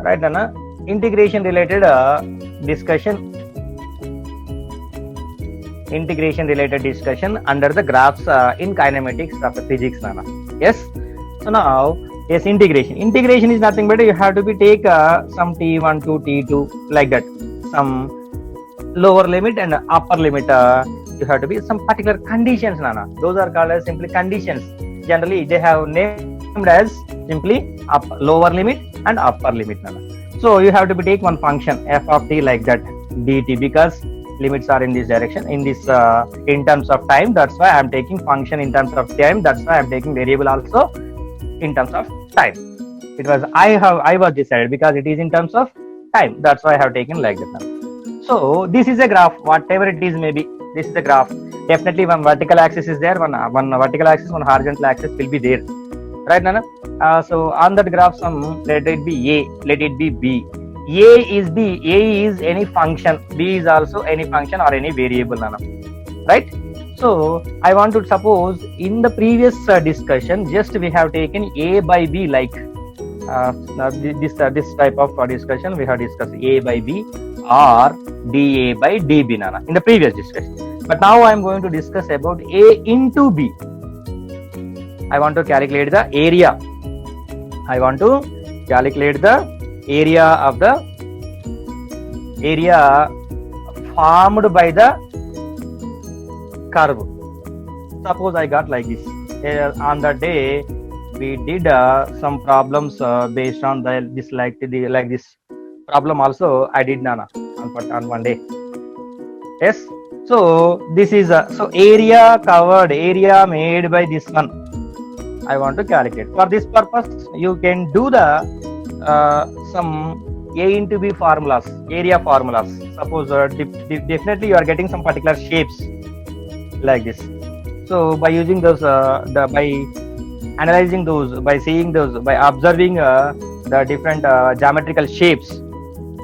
right nana? Integration related discussion under the graphs in kinematics of physics nana. Yes, so now yes, integration is nothing but you have to be take some t1 to t2 like that, some lower limit and upper limit, you have to be some particular conditions nana. Those are called as simply conditions. Generally they have named as simply lower limit and upper limit nana. So you have to be take one function f of t like that dt, because limits are in this direction, in this in terms of time. That's why I'm taking function in terms of time. That's why I'm taking variable also in terms of time. It was I was decided because it is in terms of time. That's why I have taken like that now. So this is a graph, whatever it is, maybe this is a graph. Definitely one vertical axis is there, one vertical axis, one horizontal axis will be there, right nana? So on that graph, some let it be a, let it be b. A is any function, b is also any function or any variable nana, right? So I want to suppose in the previous discussion, just we have taken a by b, like this type of discussion we have discussed a by b or dA by dB nana in the previous discussion. But now I am going to discuss about a into b. I want to calculate the area. I want to calculate the area of the area formed by the curve. Suppose I got like this. On that day we did some problems based on this like this problem also I did nana on one day. Yes, so this is so area covered, area made by this one I want to calculate. For this purpose you can do the some a into b formulas, area formulas. Suppose definitely you are getting some particular shapes like this. So by using those by analyzing those, by seeing those, by observing the different geometrical shapes,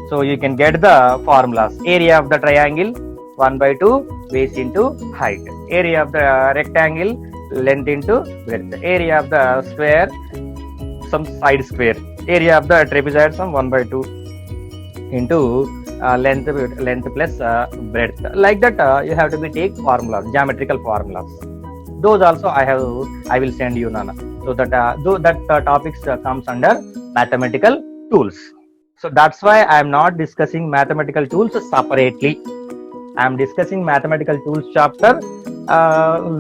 so you can get the formulas. Area of the triangle 1/2 base into height, area of the rectangle length into width, area of the square some side square, area of the trapezoid some 1/2 into length plus breadth. Like that you have to be take formulas, geometrical formulas. Those also I will send you nana. So that topics comes under mathematical tools. So that's why I am not discussing mathematical tools separately. I am discussing mathematical tools chapter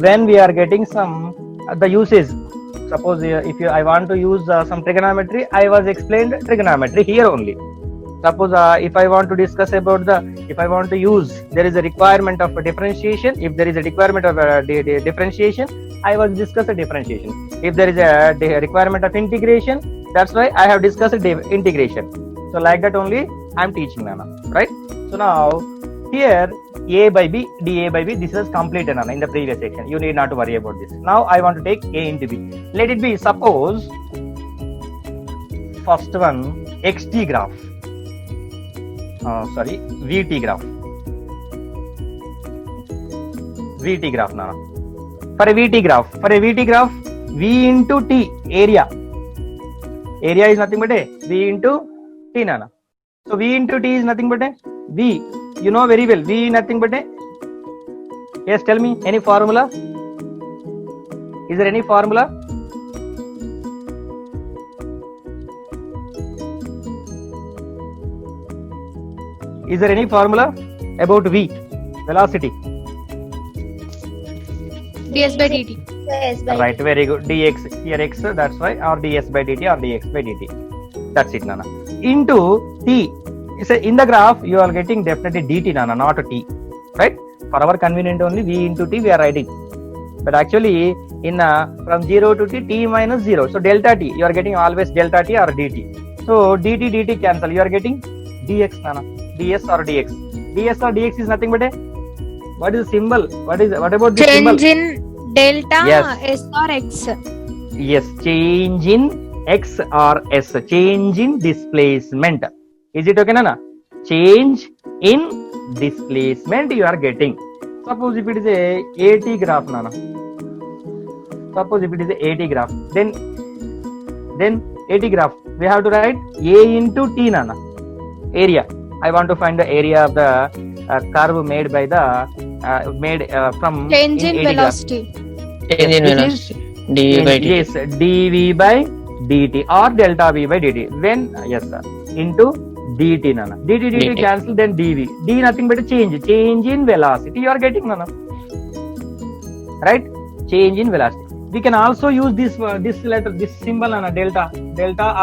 when we are getting some the usage. Suppose if I want to use some trigonometry, I was explained trigonometry here only. Suppose if I want to discuss about if I want to use, there is a requirement of a differentiation. If there is a requirement of differentiation, I was discuss a differentiation. If there is a requirement of integration, that's why I have discussed integration. So like that only I am teaching nana, right? So now here a by b, dA by b, this is completed nana in the previous section. You need not to worry about this. Now I want to take a into b. Let it be, suppose first one xt graph, vt graph nana. For a vt graph v into t, area is nothing but a v into t nana. So v into t is nothing but a v, you know very well, v nothing but a, yes, tell me any formula. Is there any formula? Is there any formula about v, velocity? ds by dt. Yes, by Right, very good. Dx here x, that's why, or ds by dt or dx by dt. That's it nana. Into t, say in the graph you are getting definitely dt nana, not t, right? For our convenient only v into t we are writing, but actually in from 0 to t minus 0, so delta t, you are getting always delta t or dt. So dt cancel, you are getting dx nana, ds or dx. Ds or dx is nothing but a, what is the symbol? What about the symbol? Change in delta, Yes. s or x. Yes, change in x or s, change in displacement. Is it okay nana? Change in displacement you are getting. Suppose if it is a AT graph nana, suppose if it is a AT graph, then AT graph. We have to write A into T, nana. Area. I want to find the area of the curve made by the from Change in AT graph. velocity. Change in This velocity. is dv by dt. yes, dv by dt or delta v by dt. When yes sir, into dt, nana. dt dt. cancel, then dv. D nothing but a change in velocity. You are getting, nana. Right? Change in velocity. We can also use this letter, this symbol, nana, delta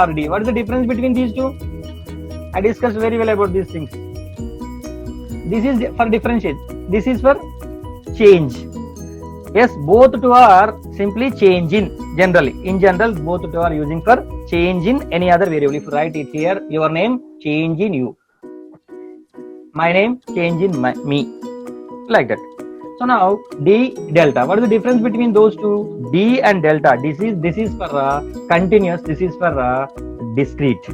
or d. What is the difference between these two? I discussed very well about these things. This is for differentiate. This is for change. Yes, both two are simply change in. Generally, in general, both two are using for change in any other variable. If you write it here, your name, change in you. My name, change in me. Like that. So now d delta. What is the difference between those two? D and delta. This is for continuous. This is for discrete.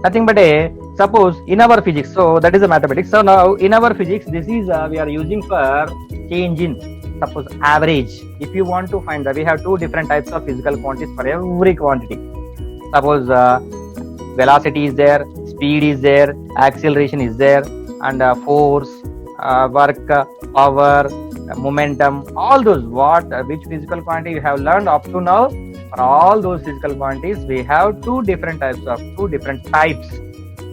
Nothing but a suppose in our physics. So that is a mathematics. So now in our physics, this is we are using for change in. Suppose average. If you want to find that, we have two different types of physical quantities for every quantity. Suppose velocity is there, speed is there, acceleration is there, and force, work, power, momentum, all those which physical quantity you have learned up to now. For all those physical quantities, we have two different types.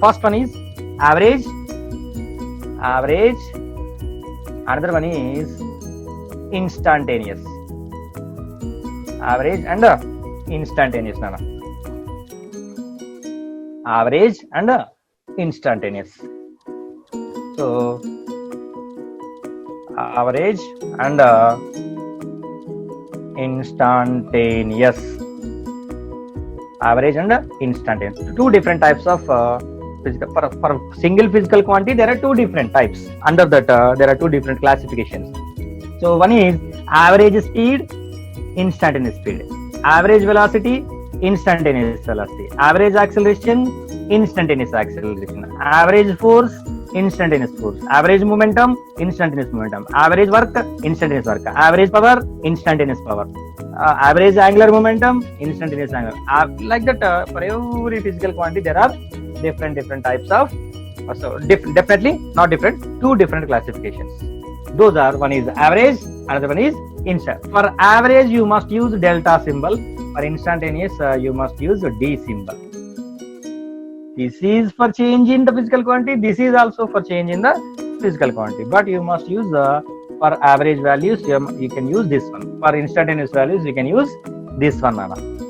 First one is average. Another one is instantaneous. Average and instantaneous, nana. Average and instantaneous. So average and instantaneous. Average and instantaneous. Two different types of physical. For single physical quantity, there are two different types. Under that, there are two different classifications. So one is average speed, instantaneous speed. Average velocity, instantaneous velocity. Average acceleration, instantaneous acceleration. Average force, instantaneous force. Average momentum, instantaneous momentum. Average work, instantaneous work. Average power, instantaneous power. Average angular momentum, instantaneous angular. Like that, for every physical quantity, there are different types of. So definitely not different. Two different classifications. Those are, one is average, another one is instant. For average, you must use delta symbol. For instantaneous, you must use D symbol. This is for change in the physical quantity. This is also for change in the physical quantity. But you must use for average values, you can use this one. For instantaneous values, you can use this one,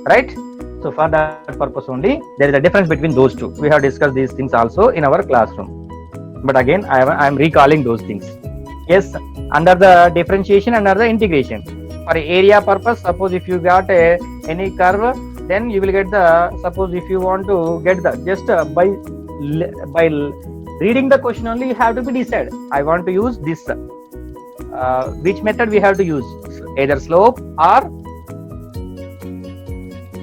right? So for that purpose only, there is a difference between those two. We have discussed these things also in our classroom. But again, I am recalling those things. Yes, under the differentiation, under the integration. For area purpose, suppose if you got any curve, then you will get the, suppose if you want to get the, just by reading the question only, you have to be decided. I want to use this. Which method we have to use? Either slope or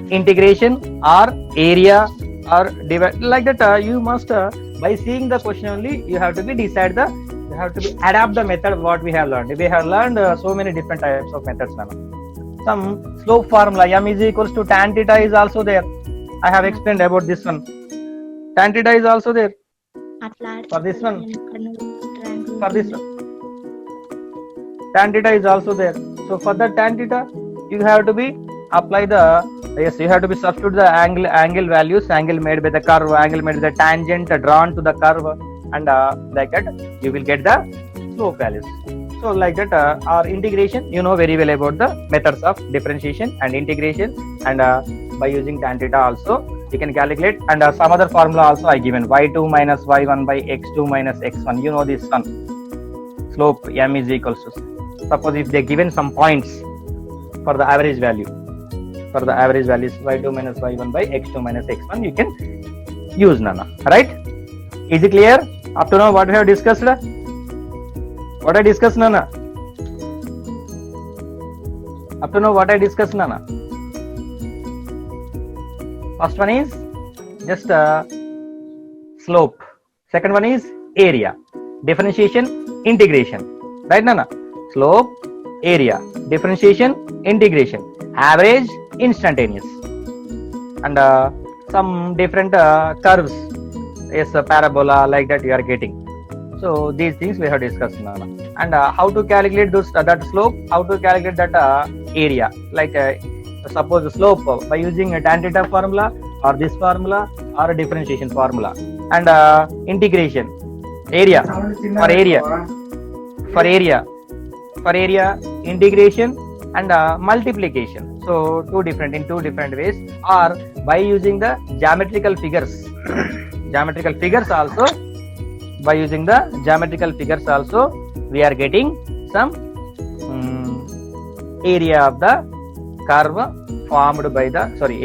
integration or area or divide. Like that, you must, by seeing the question only, you have to be decide the, you have to be adapt the method what we have learned. We have learned so many different types of methods now. Some slope formula, m is equals to tan theta is also there. I have explained about this one. Tan theta is also there. For this one. For this one. Tan theta is also there. So for the tan theta, you have to be apply the, yes, you have to be substitute the angle values, angle made by the curve, angle made by the tangent drawn to the curve, and like that you will get the slope values. So like that, our integration, you know very well about the methods of differentiation and integration, and by using tan theta also you can calculate, and some other formula also I given, y2 minus y1 by x2 minus x1. You know this one, slope m is equals to, suppose if they given some points for the average value, for the average values y2 minus y1 by x2 minus x1, you can use, nana, right? Is it clear up to now what we have discussed? What I discussed, nana? Up to now what I discussed, nana? First one is just slope. Second one is area. Differentiation, integration. Right, nana? Slope, area. Differentiation, integration. Average, instantaneous. and some different curves, yes, a parabola like that you are getting. So these things we have discussed now. And how to calculate those that slope, how to calculate that area, like suppose the slope by using a tan theta formula or this formula or a differentiation formula, and integration area for area for area for area integration and multiplication. So two different ways, or by using the geometrical figures geometrical figures also. By using the geometrical figures also we are getting some area of the curve formed by the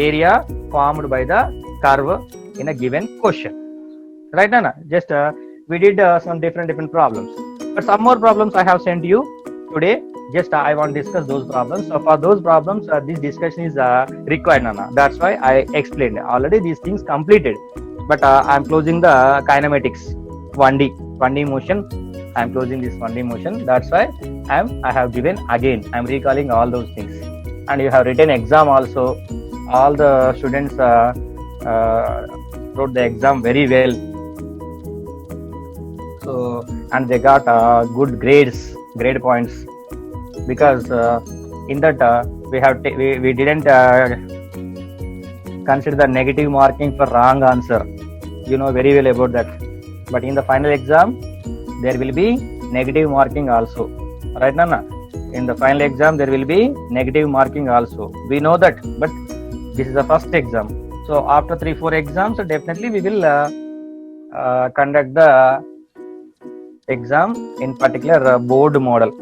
area formed by the curve in a given question, right, Nana? Just we did some different problems, but some more problems I have sent you today. Just I want to discuss those problems. So for those problems this discussion is required, Nana. That's why I explained already these things completed, but I am closing the kinematics 1D motion. I am closing this 1D motion. That's why I have given again. I am recalling all those things. And you have written exam also. All the students wrote the exam very well. So and they got good grade points, because in that we didn't consider the negative marking for wrong answer. You know very well about that. But in the final exam there will be negative marking also, right, Nana? In the final exam there will be negative marking also, we know that, but this is the first exam. So after 3-4 exams definitely we will conduct the exam in particular board model.